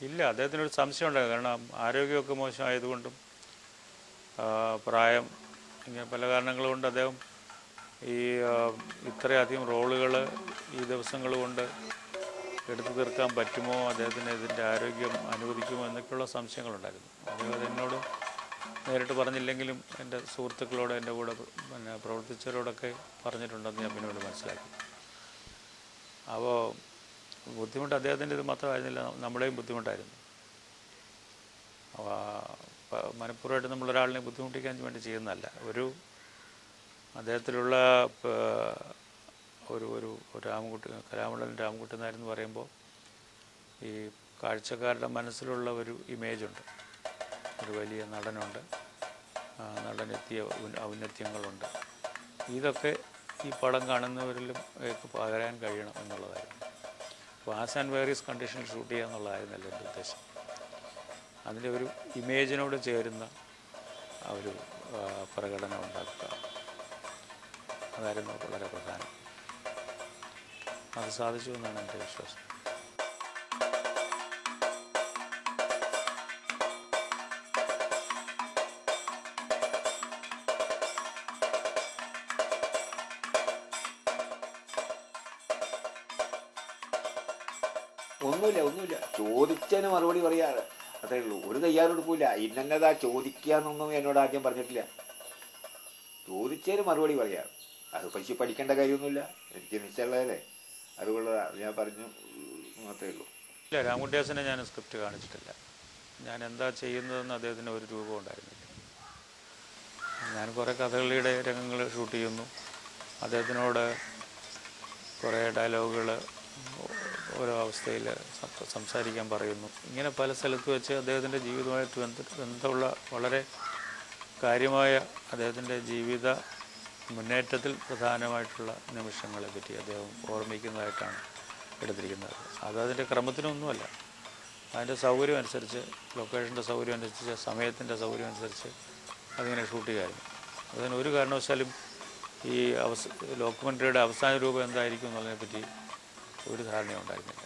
ഇല്ല, അദ്ദേഹത്തിനൊരു സംശയം ഉണ്ടായിരുന്നു. കാരണം ആരോഗ്യമൊക്കെ മോശമായതുകൊണ്ടും പ്രായം, ഇങ്ങനെ പല കാരണങ്ങൾ കൊണ്ട് അദ്ദേഹം ഈ ഇത്രയധികം റോളുകൾ ഈ ദിവസങ്ങൾ കൊണ്ട് എടുത്തു തീർക്കാൻ പറ്റുമോ, അദ്ദേഹത്തിന് ഇതിൻ്റെ ആരോഗ്യം അനുവദിക്കുമോ എന്നൊക്കെയുള്ള സംശയങ്ങളുണ്ടായിരുന്നു. അദ്ദേഹം അതെന്നോട് നേരിട്ട് പറഞ്ഞില്ലെങ്കിലും എൻ്റെ സുഹൃത്തുക്കളോട്, എൻ്റെ കൂടെ പ്രവർത്തിച്ചവരോടൊക്കെ പറഞ്ഞിട്ടുണ്ടെന്ന് ഞാൻ പിന്നീട് മനസ്സിലാക്കി. അപ്പോൾ ബുദ്ധിമുട്ട് അദ്ദേഹത്തിൻ്റെ ഇത് മാത്രമായിരുന്നില്ല, നമ്മുടെയും ബുദ്ധിമുട്ടായിരുന്നു. മനഃപൂർവ്വമായിട്ട് നമ്മളൊരാളിനെ ബുദ്ധിമുട്ടിക്കാൻ വേണ്ടി ചെയ്യുന്നതല്ല. അദ്ദേഹത്തിലുള്ള ഒരു കലാമണ്ഡലം രാമൻകുട്ടി നായരെന്ന് പറയുമ്പോൾ ഈ കാഴ്ചക്കാരുടെ മനസ്സിലുള്ള ഒരു ഇമേജുണ്ട്, ഒരു വലിയ നടനുണ്ട്, നടനെത്തിയ ഔന്നത്യങ്ങളുണ്ട്. ഇതൊക്കെ ഈ പടം കാണുന്നവരിലും പകരാൻ കഴിയണം എന്നുള്ളതായിരുന്നു. അപ്പോൾ ആസ് ആൻഡ് വേരിയസ് കണ്ടീഷനിൽ ഷൂട്ട് ചെയ്യുക എന്നുള്ളതായിരുന്നല്ലോ എൻ്റെ ഉദ്ദേശം. അതിൻ്റെ ഒരു ഇമേജിനോട് ചേരുന്ന ഒരു പ്രകടനം ഉണ്ടാക്കുക, അതായിരുന്നു വളരെ പ്രധാനം. അത് സാധിച്ചു എന്നാണ് എൻ്റെ വിശ്വാസം. ഒന്നുമില്ല ചോദിച്ചതിന് മറുപടി പറയാറ്, അത്രേ ഉള്ളൂ. ഒരു തയ്യാറെടുപ്പില്ല. ഇന്നതാ ചോദിക്കാന്നൊന്നും എന്നോട് ആദ്യം പറഞ്ഞിട്ടില്ല. ചോദിച്ചതിന് മറുപടി പറയാറ്. അത് പഠിക്കേണ്ട കാര്യമൊന്നുമില്ല, എനിക്ക് നിശ്ചയമുള്ളതല്ലേ, അതുകൊണ്ട് ഞാൻ പറഞ്ഞു മാത്രമേ ഉള്ളൂ. ഇല്ല, രാമകുട്ടിദാസിനെ ഞാൻ സ്ക്രിപ്റ്റ് കാണിച്ചിട്ടില്ല. ഞാൻ എന്താ ചെയ്യുന്നതെന്ന് അദ്ദേഹത്തിന് ഒരു രൂപം ഉണ്ടായിരുന്നില്ല. ഞാൻ കുറേ കഥകളിയുടെ രംഗങ്ങൾ ഷൂട്ട് ചെയ്യുന്നു, അദ്ദേഹത്തിനോട് കുറേ ഡയലോഗുകൾ ഓരോ അവസ്ഥയിൽ സംസാരിക്കാൻ പറയുന്നു. ഇങ്ങനെ പല സ്ഥലത്ത് വെച്ച് അദ്ദേഹത്തിൻ്റെ ജീവിതമായിട്ട് ബന്ധമുള്ള വളരെ കാര്യമായ അദ്ദേഹത്തിൻ്റെ ജീവിത മുന്നേറ്റത്തിൽ പ്രധാനമായിട്ടുള്ള നിമിഷങ്ങളെ പറ്റി അദ്ദേഹം ഓർമ്മിക്കുന്നതായിട്ടാണ് എടുത്തിരിക്കുന്നത്. അതിൻ്റെ ക്രമത്തിനൊന്നുമല്ല, അതിൻ്റെ സൗകര്യം അനുസരിച്ച്, ലൊക്കേഷൻ്റെ സൗകര്യം അനുസരിച്ച്, സമയത്തിൻ്റെ സൗകര്യം അനുസരിച്ച് അതിങ്ങനെ ഷൂട്ട് ചെയ്യായിരുന്നു. അതിന് ഒരു കാരണവശാലും ഈ ഡോക്യുമെൻ്ററിയുടെ അവസാന രൂപം എന്തായിരിക്കും എന്നുള്ളതിനെപ്പറ്റി ഒരു ധാരണയും ഉണ്ടായിരുന്നില്ല.